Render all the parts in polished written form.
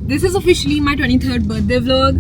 This is officially my 23rd birthday vlog.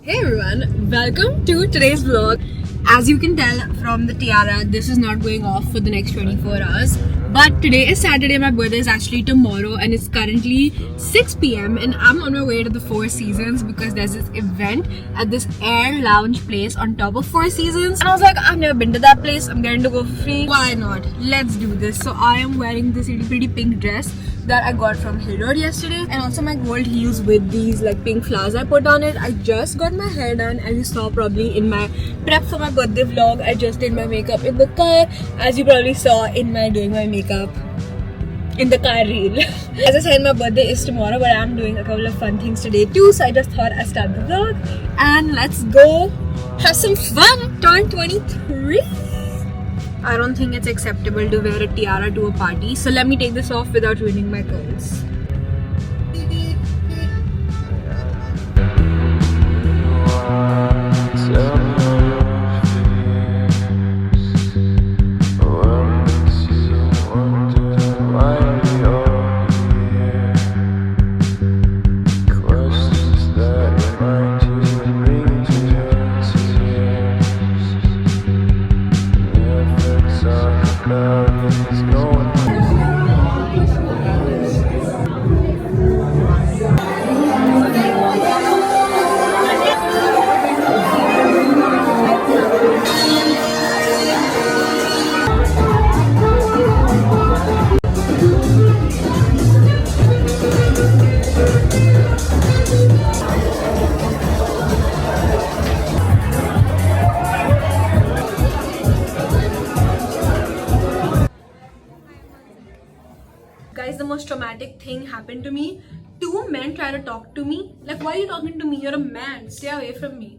Hey everyone, welcome to today's vlog. As you can tell from the tiara, this is not going off for the next 24 hours. But today is Saturday, my birthday is actually tomorrow and it's currently 6 p.m. and I'm on my way to the Four Seasons because there's this event at this air lounge place on top of Four Seasons. And I was like, I've never been to that place, I'm getting to go for free. Why not? Let's do this. So I am wearing this really pretty pink dress that I got from Hill Road yesterday, and also my gold heels with these like pink flowers I put on it. I just got my hair done, as you saw probably in my prep for my birthday vlog. I just did my makeup in the car, as you probably saw in my doing my makeup in the car reel. As I said, my birthday is tomorrow, but I'm doing a couple of fun things today too, so I just thought I'd start the vlog and let's go have some fun. Turn 23. I don't think it's acceptable to wear a tiara to a party, so let me take this off without ruining my curls. Guys, the most traumatic thing happened to me. Two men try to talk to me. Like, why are you talking to me? You're a man. Stay away from me.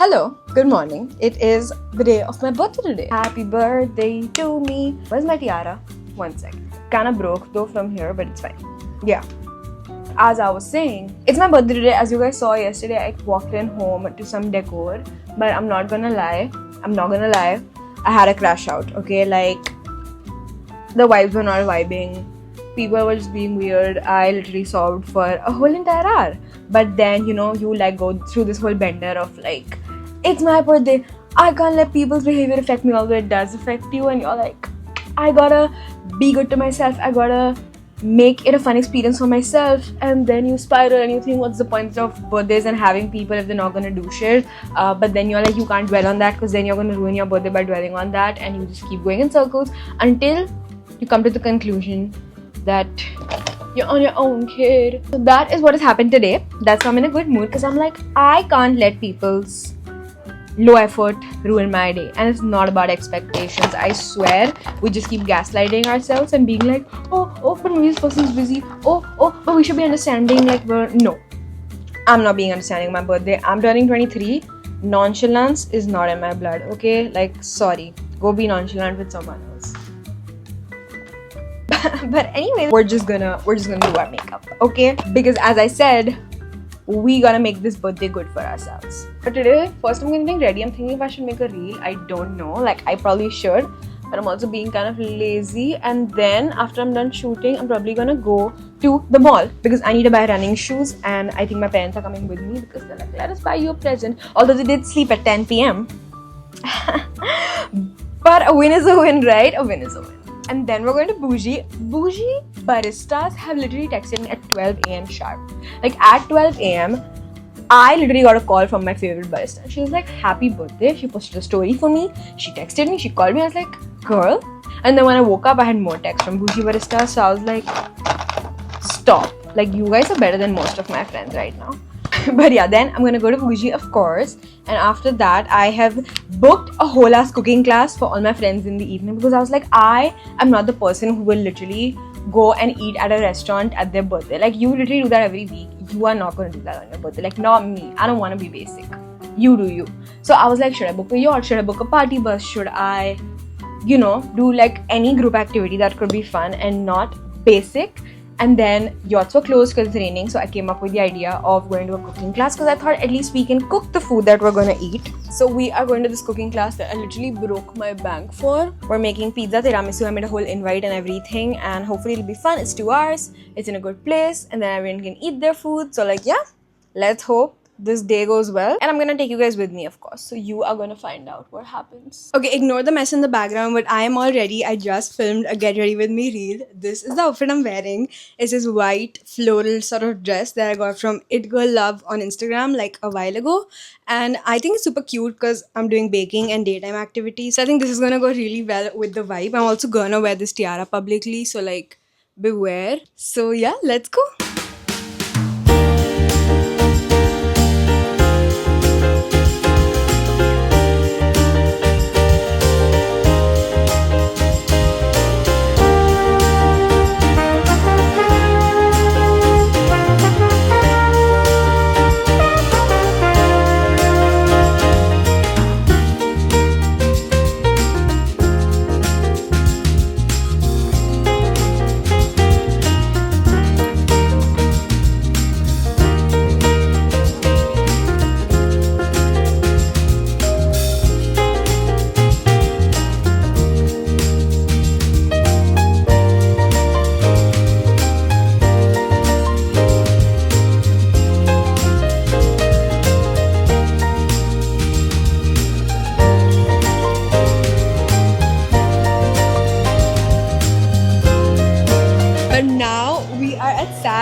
Hello, good morning. It is the day of my birthday today. Happy birthday to me. Where's my tiara? One sec. Kinda broke though from here, but it's fine. Yeah. As I was saying, it's my birthday today. As you guys saw yesterday, I walked in home to some decor, but I'm not gonna lie. I had a crash out, okay? Like, the vibes were not vibing. People were just being weird. I literally sobbed for a whole entire hour. But then, you know, you like go through this whole bender of like, it's my birthday, I can't let people's behavior affect me, although it does affect you, and you're like, I gotta be good to myself, I gotta make it a fun experience for myself. And then you spiral and you think, what's the point of birthdays and having people if they're not gonna do shit? But then you're like, you can't dwell on that because then you're gonna ruin your birthday by dwelling on that, and you just keep going in circles until you come to the conclusion that you're on your own, kid. So that is what has happened today. That's why I'm in a good mood, because I'm like, I can't let people's low effort ruin my day. And it's not about expectations. I swear, we just keep gaslighting ourselves and being like, oh, but maybe this person's busy. Oh, but we should be understanding. Like, no, I'm not being understanding my birthday. I'm turning 23. Nonchalance is not in my blood, okay? Like, sorry. Go be nonchalant with someone else. But anyway, we're just gonna do our makeup, okay? Because as I said, we gotta make this birthday good for ourselves. But today, first I'm getting ready. I'm thinking if I should make a reel. I don't know. Like, I probably should, but I'm also being kind of lazy. And then after I'm done shooting, I'm probably gonna go to the mall because I need to buy running shoes, and I think my parents are coming with me because they're like, let us buy you a present. Although they did sleep at 10 p.m. But a win is a win, right? A win is a win. And then we're going to Bougie. Bougie baristas have literally texted me at 12 a.m. sharp. Like, at 12 a.m., I literally got a call from my favorite barista. She was like, happy birthday. She posted a story for me. She texted me. She called me. I was like, girl. And then when I woke up, I had more texts from Bougie Barista. So I was like, stop. Like, you guys are better than most of my friends right now. But yeah, then I'm gonna go to Bougie, of course. And after that, I have booked a whole ass cooking class for all my friends in the evening because I was like, I am not the person who will literally go and eat at a restaurant at their birthday. Like, you literally do that every week. You are not going to do that on your birthday. Like, not me. I don't want to be basic. You do you. So I was like, should I book a yacht? Should I book a party bus? Should I, do like any group activity that could be fun and not basic? And then yachts were closed because it's raining. So I came up with the idea of going to a cooking class because I thought at least we can cook the food that we're going to eat. So we are going to this cooking class that I literally broke my bank for. We're making pizza, tiramisu. I made a whole invite and everything. And hopefully it'll be fun. It's 2 hours. It's in a good place. And then everyone can eat their food. So like, yeah, let's hope this day goes well. And I'm gonna take you guys with me, of course. So you are gonna find out what happens. Okay, ignore the mess in the background, but I am all ready. I just filmed a get ready with me reel. This is the outfit I'm wearing. It's this white floral sort of dress that I got from It Girl Love on Instagram like a while ago. And I think it's super cute because I'm doing baking and daytime activities. So I think this is gonna go really well with the vibe. I'm also gonna wear this tiara publicly. So like, beware. So yeah, let's go.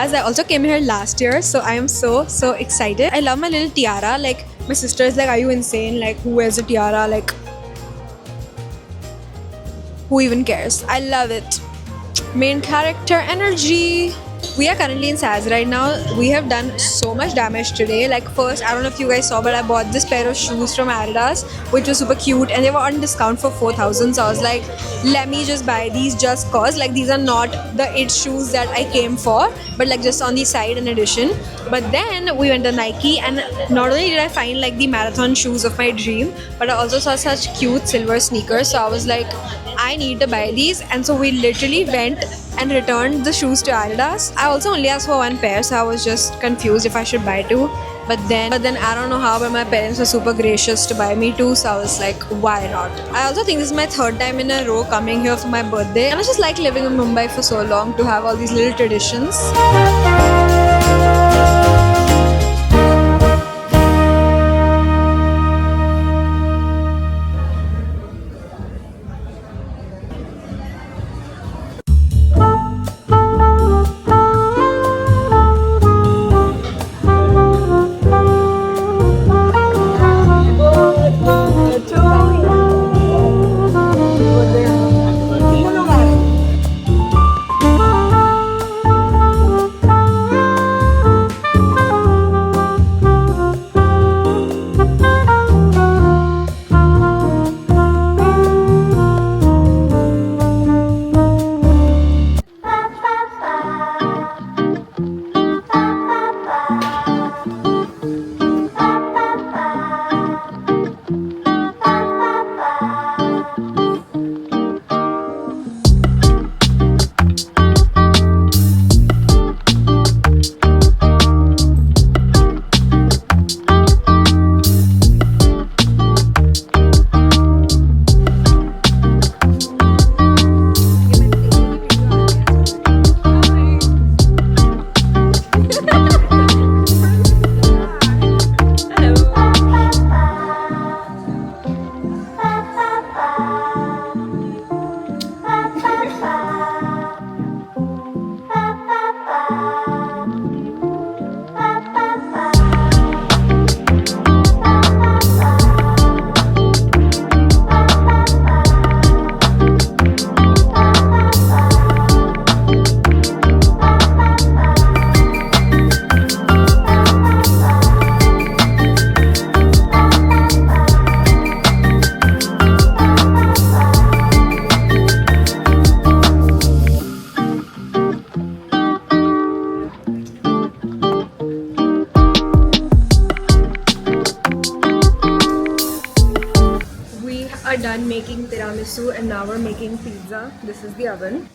I also came here last year, so I am so excited. I love my little tiara. Like, my sister is like, are you insane? Like, who wears a tiara? Like, who even cares? I love it. Main character energy. We are currently in Saz right now. We have done so much damage today. Like, first, I don't know if you guys saw, but I bought this pair of shoes from Adidas, which was super cute, and they were on discount for 4,000. So I was like, let me just buy these just cause. Like, these are not the it shoes that I came for, but like just on the side in addition. But then we went to Nike, and not only did I find like the marathon shoes of my dream, but I also saw such cute silver sneakers. So I was like, I need to buy these. And so we literally went and returned the shoes to Adidas. I also only asked for one pair, so I was just confused if I should buy two. But then I don't know how, but my parents were super gracious to buy me two, so I was like, why not? I also think this is my third time in a row coming here for my birthday, and I just like living in Mumbai for so long to have all these little traditions. We are done making tiramisu and now we're making pizza. This is the oven.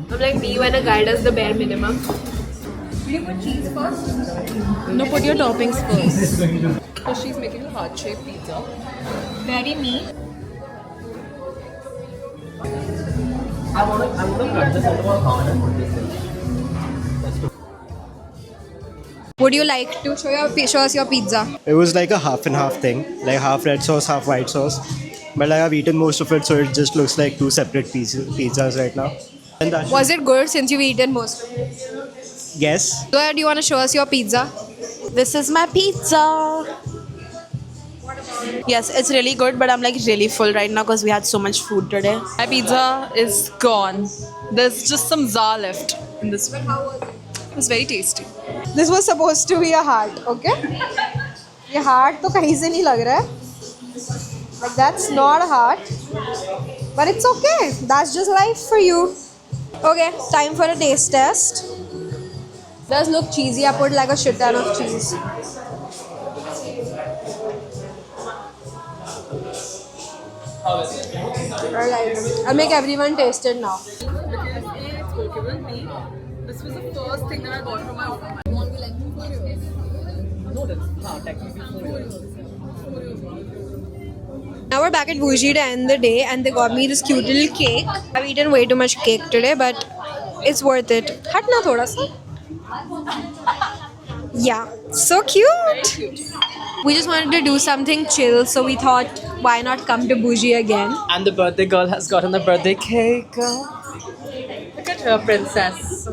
I'm like me when a guy does the bare minimum. Will you put cheese first? No, put your toppings first. So she's making a heart-shaped pizza. Very me. I wanna cut this out of our common and put this in. Would you like to show us your pizza? It was like a half and half thing, like half red sauce, half white sauce. But like I've eaten most of it, so it just looks like two separate pizzas right now. And that's Was it good since you've eaten most of it? yes. So, do you want to show us your pizza? This is my pizza. Yes, it's really good, but I'm like really full right now because we had so much food today. My pizza is gone. There's just some za left in this one. How was it? It was very tasty. This was supposed to be a heart, okay? ये heart तो कहीं से नहीं लग रहा है. Like that's not a heart. But it's okay. That's just life for you. Okay, time for a taste test. Does look cheesy. I put like a shit ton of cheese. Alright, I'll make everyone taste it now. Because it's okay with me. This was the first thing that I got from my mom. No, that's technically 4 years. Now we're back at Bougie to end the day and they got me this cute little cake. I've eaten way too much cake today but it's worth it. Hatna thoda sa. Yeah, so cute. We just wanted to do something chill so we thought why not come to Bougie again. And the birthday girl has gotten the birthday cake. Look at her, princess.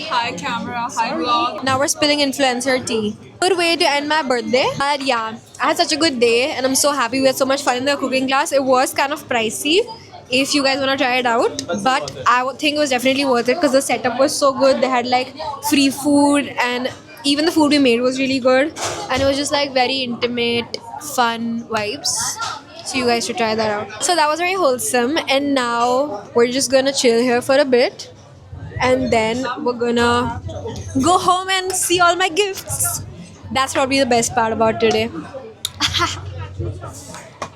Hi camera, hi vlog. Now we're spilling influencer tea. Good way to end my birthday. But yeah, I had such a good day and I'm so happy. We had so much fun in the cooking class. It was kind of pricey if you guys want to try it out. But I would think it was definitely worth it because the setup was so good. They had like free food and even the food we made was really good. And it was just like very intimate, fun vibes. So you guys should try that out. So that was very wholesome. And now we're just gonna chill here for a bit. And then we're gonna go home and see all my gifts. That's probably the best part about today.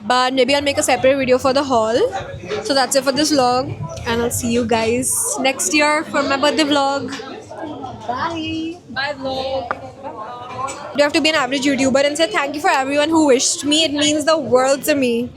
But maybe I'll make a separate video for the haul. So that's it for this vlog. And I'll see you guys next year for my birthday vlog. Bye. Bye vlog. You have to be an average YouTuber and say thank you for everyone who wished me. It means the world to me.